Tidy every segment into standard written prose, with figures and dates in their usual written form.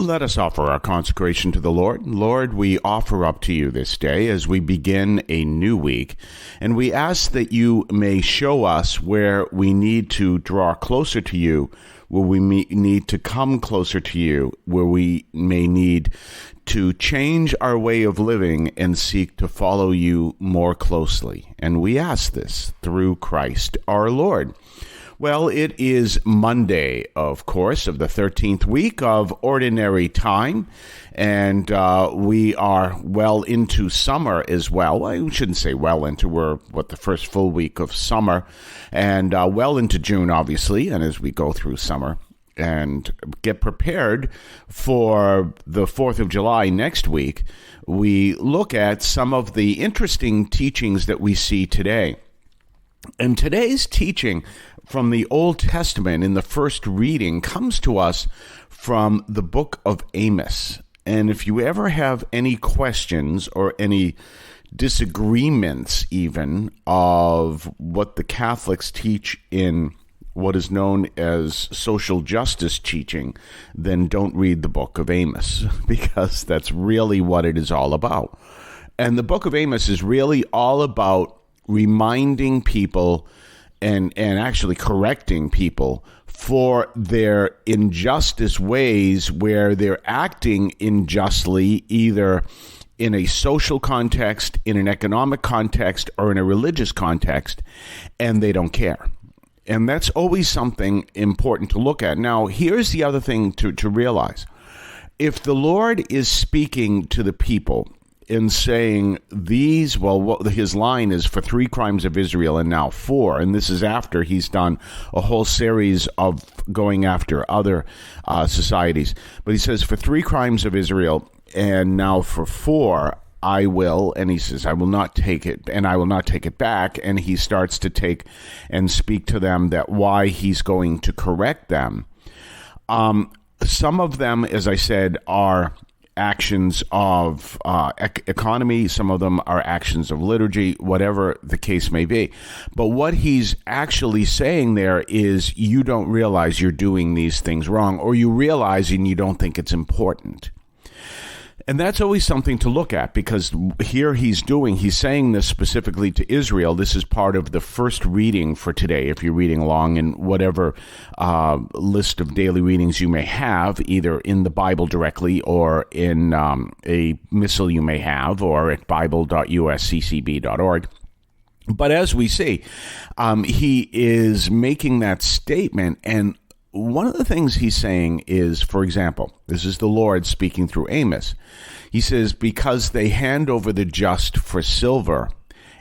Let us offer our consecration to the Lord. Lord, we offer up to you this day as we begin a new week, and we ask that you may show us where we need to draw closer to you, where we need to come closer to you, where we may need to change our way of living and seek to follow you more closely. And we ask this through Christ our Lord. Well, it is Monday, of course, of the 13th week of Ordinary Time, and we are well into summer as well. I shouldn't say well into, we're, the first full week of summer, and well into June, obviously, and as we go through summer and get prepared for the 4th of July next week, we look at some of the interesting teachings that we see today. And today's teaching from the Old Testament in the first reading comes to us from the book of Amos. And if you ever have any questions or any disagreements even of what the Catholics teach in what is known as social justice teaching, then don't read the book of Amos, because that's really what it is all about. And the book of Amos is really all about reminding people and actually correcting people for their injustice ways where they're acting unjustly, either in a social context, in an economic context, or in a religious context, and they don't care. And that's always something important to look at. Now, here's the other thing to realize. If the Lord is speaking to the people in saying these, his line is for 3 crimes of Israel and now 4, and this is after he's done a whole series of going after other societies. But he says, for 3 crimes of Israel and now for 4, I will, and he says, I will not take it, and I will not take it back, and he starts to take and speak to them that why he's going to correct them. Some of them, as I said, are actions of economy. Some of them are actions of liturgy, whatever the case may be. But what he's actually saying there is you don't realize you're doing these things wrong, or you realize and you don't think it's important. And that's always something to look at, because here he's saying this specifically to Israel. This is part of the first reading for today, if you're reading along in whatever list of daily readings you may have, either in the Bible directly or in a missal you may have, or at bible.usccb.org. But as we see, he is making that statement, and one of the things he's saying is, for example, this is the Lord speaking through Amos. He says, because they hand over the just for silver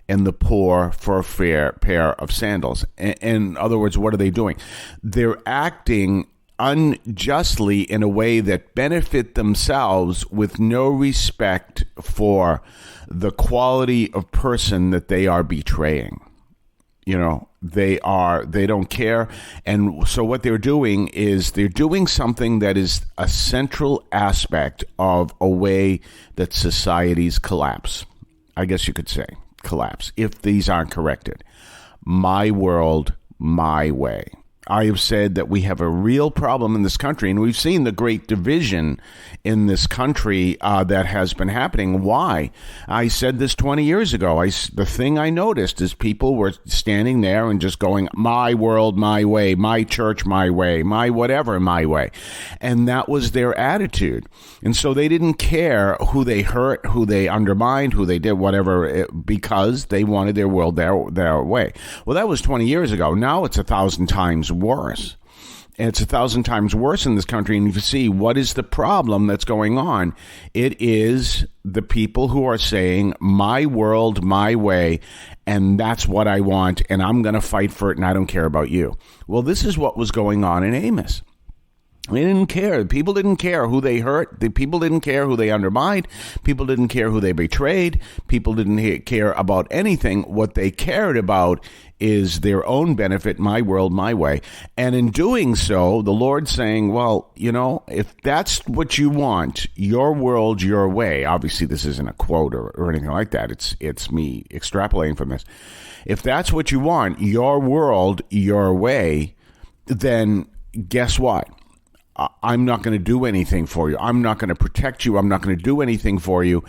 and the poor for a fair pair of sandals. In other words, what are they doing? They're acting unjustly in a way that benefit themselves with no respect for the quality of person that they are betraying. You know, they don't care. And so what they're doing is they're doing something that is a central aspect of a way that societies collapse. I guess you could say collapse, if these aren't corrected. My world, my way. I have said that we have a real problem in this country, and we've seen the great division in this country that has been happening. Why? I said this 20 years ago. The thing I noticed is people were standing there and just going, my world, my way, my church, my way, my whatever, my way. And that was their attitude. And so they didn't care who they hurt, who they undermined, who they did, whatever, because they wanted their world their way. Well, that was 20 years ago. Now it's 1,000 times worse. And it's 1,000 times worse in this country. And you see, what is the problem that's going on? It is the people who are saying, my world, my way, and that's what I want, and I'm going to fight for it, and I don't care about you. Well, this is what was going on in Amos. They didn't care. People didn't care who they hurt. The people didn't care who they undermined. People didn't care who they betrayed. People didn't care about anything. What they cared about is their own benefit, my world, my way. And in doing so, the Lord's saying, well, you know, if that's what you want, your world, your way. Obviously, this isn't a quote or anything like that. It's me extrapolating from this. If that's what you want, your world, your way, then guess what? I'm not going to do anything for you. I'm not going to protect you. I'm not going to do anything for you.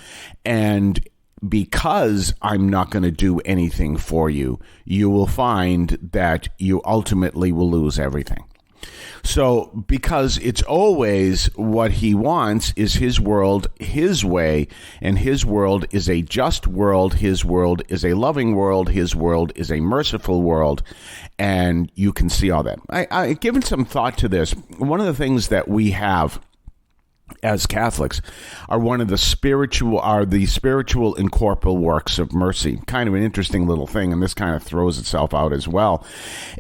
And because I'm not going to do anything for you, you will find that you ultimately will lose everything. So because it's always what he wants is his world, his way, and his world is a just world. His world is a loving world. His world is a merciful world. And you can see all that. I've given some thought to this. One of the things that we have as Catholics are the spiritual and corporal works of mercy. Kind of an interesting little thing, and this kind of throws itself out as well,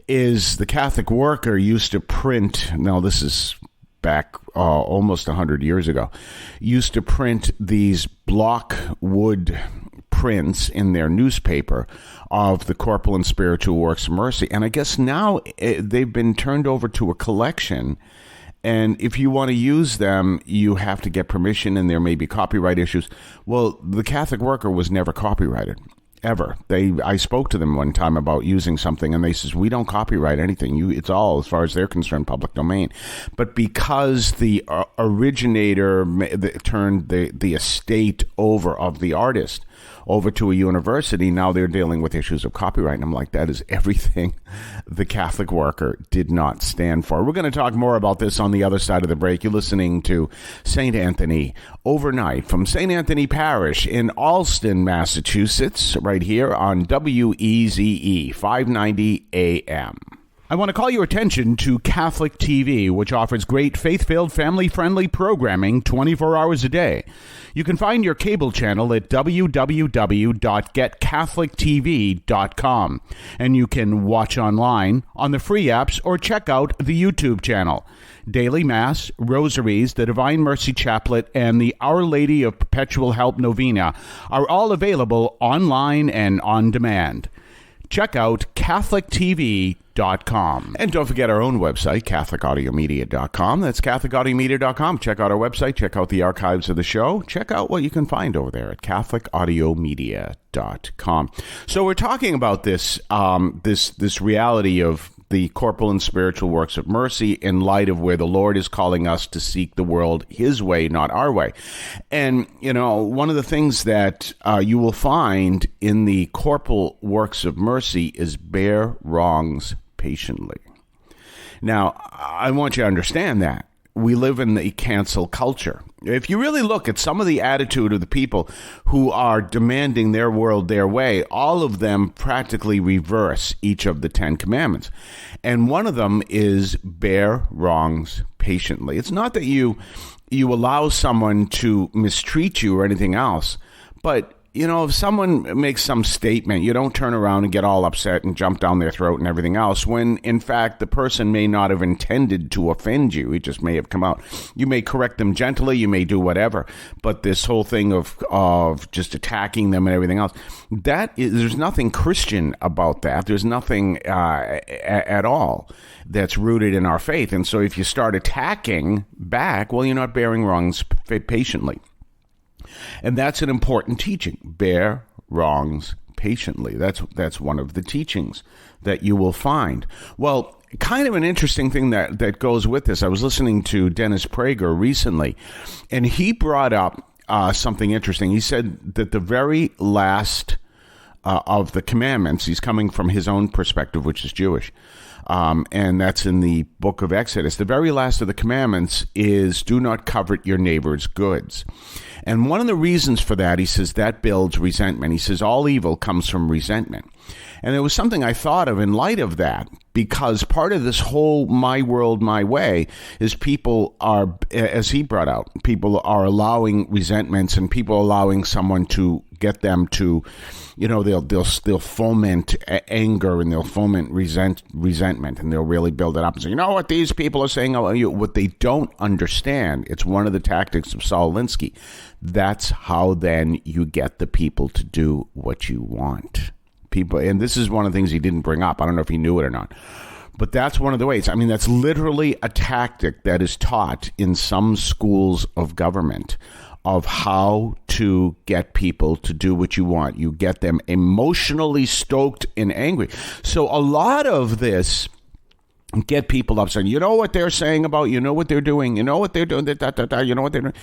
is the Catholic worker used to print, now this is back almost 100 years ago, used to print these block wood prints in their newspaper of the corporal and spiritual works of mercy. And I guess now they've been turned over to a collection. And if you want to use them, you have to get permission, and there may be copyright issues. Well, the Catholic worker was never copyrighted, ever. I spoke to them one time about using something, and they says, we don't copyright anything. It's all, as far as they're concerned, public domain. But because the originator turned the estate over of the artist over to a university, now they're dealing with issues of copyright. And I'm like, that is everything the Catholic worker did not stand for. We're going to talk more about this on the other side of the break. You're listening to St. Anthony Overnight from St. Anthony Parish in Allston, Massachusetts, right here on WEZE 590 AM. I want to call your attention to Catholic TV, which offers great faith-filled, family-friendly programming 24 hours a day. You can find your cable channel at www.getcatholictv.com, and you can watch online on the free apps or check out the YouTube channel. Daily Mass, Rosaries, the Divine Mercy Chaplet, and the Our Lady of Perpetual Help Novena are all available online and on demand. Check out CatholicTV.com. And don't forget our own website, CatholicAudiomedia.com. That's CatholicAudiomedia.com. Check out our website. Check out the archives of the show. Check out what you can find over there at CatholicAudiomedia.com. So we're talking about this this reality of the corporal and spiritual works of mercy in light of where the Lord is calling us to seek the world his way, not our way. And, one of the things that you will find in the corporal works of mercy is bear wrongs patiently. Now, I want you to understand that. We live in the cancel culture. If you really look at some of the attitude of the people who are demanding their world their way, all of them practically reverse each of the 10 commandments. And one of them is bear wrongs patiently. It's not that you allow someone to mistreat you or anything else, but if someone makes some statement, you don't turn around and get all upset and jump down their throat and everything else, when in fact the person may not have intended to offend you. It just may have come out. You may correct them gently, you may do whatever, but this whole thing of just attacking them and everything else, there's nothing Christian about that. There's nothing at all that's rooted in our faith. And so if you start attacking back, well, you're not bearing wrongs patiently. And that's an important teaching. Bear wrongs patiently. That's one of the teachings that you will find. Well, kind of an interesting thing that goes with this. I was listening to Dennis Prager recently, and he brought up something interesting. He said that the very last of the commandments, he's coming from his own perspective, which is Jewish, and that's in the book of Exodus. The very last of the commandments is do not covet your neighbor's goods. And one of the reasons for that, he says, that builds resentment. He says all evil comes from resentment. And it was something I thought of in light of that, because part of this whole my world, my way is people are, as he brought out, people are allowing resentments and people allowing someone to get them to, they'll foment anger and they'll foment resentment and they'll really build it up and say, what these people are saying, what they don't understand. It's one of the tactics of Saul Alinsky. That's how then you get the people to do what you want. People, and this is one of the things he didn't bring up. I don't know if he knew it or not. But that's one of the ways. I mean, that's literally a tactic that is taught in some schools of government of how to get people to do what you want. You get them emotionally stoked and angry. So a lot of this get people upset. You know what they're saying about you, know what they're doing, you know what they're doing, you know what they're doing.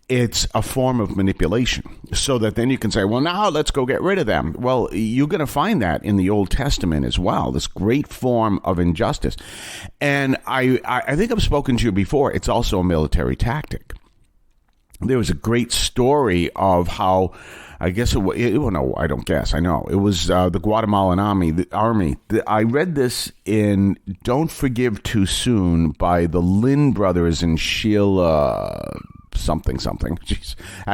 It's a form of manipulation so that then you can say, well, now let's go get rid of them. Well, you're going to find that in the Old Testament as well, this great form of injustice. And I think I've spoken to you before. It's also a military tactic. There was a great story of how, I guess, no, I don't guess, I know. It was the Guatemalan army. I read this in Don't Forgive Too Soon by the Lynn brothers and Sheila something.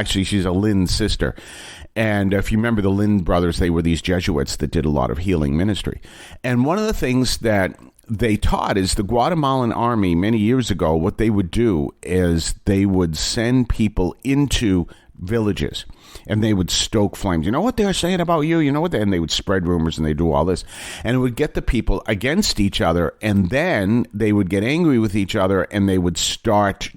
She's a Lynn sister. And if you remember the Lynn brothers, they were these Jesuits that did a lot of healing ministry. And one of the things that they taught is the Guatemalan army many years ago, what they would do is they would send people into villages and they would stoke flames. You know what they're saying about you? You know what? And they would spread rumors and they do all this. And it would get the people against each other. And then they would get angry with each other and they would start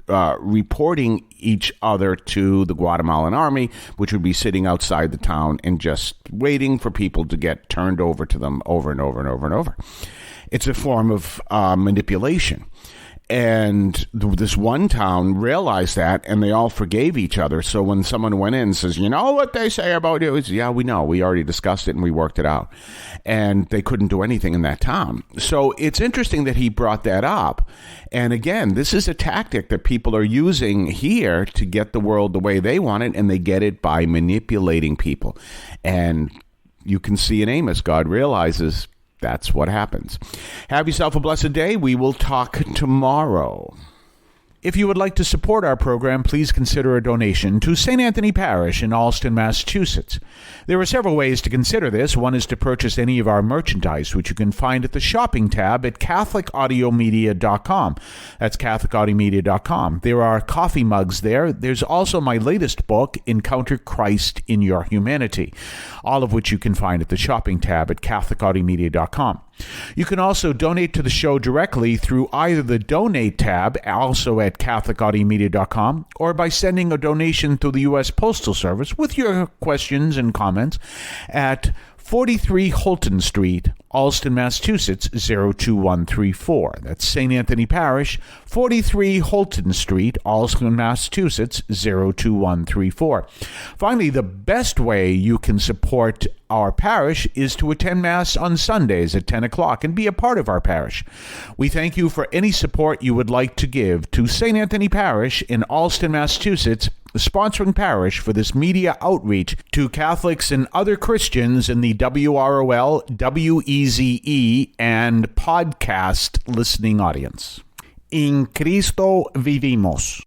reporting each other to the Guatemalan army, which would be sitting outside the town and just waiting for people to get turned over to them over and over and over and over. It's a form of manipulation. And this one town realized that, and they all forgave each other. So when someone went in and says, you know what they say about you? It's, yeah, we know. We already discussed it and we worked it out. And they couldn't do anything in that town. So it's interesting that he brought that up. And again, this is a tactic that people are using here to get the world the way they want it, and they get it by manipulating people. And you can see in Amos, God realizes that's what happens. Have yourself a blessed day. We will talk tomorrow. If you would like to support our program, please consider a donation to St. Anthony Parish in Allston, Massachusetts. There are several ways to consider this. One is to purchase any of our merchandise, which you can find at the shopping tab at CatholicAudiomedia.com. That's CatholicAudiomedia.com. There are coffee mugs there. There's also my latest book, Encounter Christ in Your Humanity, all of which you can find at the shopping tab at CatholicAudiomedia.com. You can also donate to the show directly through either the Donate tab, also at CatholicAudiomedia.com, or by sending a donation to the U.S. Postal Service with your questions and comments at 43 Holton Street, Allston, Massachusetts, 02134. That's St. Anthony Parish, 43 Holton Street, Allston, Massachusetts, 02134. Finally, the best way you can support our parish is to attend Mass on Sundays at 10 o'clock and be a part of our parish. We thank you for any support you would like to give to St. Anthony Parish in Allston, Massachusetts, the sponsoring parish for this media outreach to Catholics and other Christians in the WROL, WEZE, and podcast listening audience. In Cristo vivimos.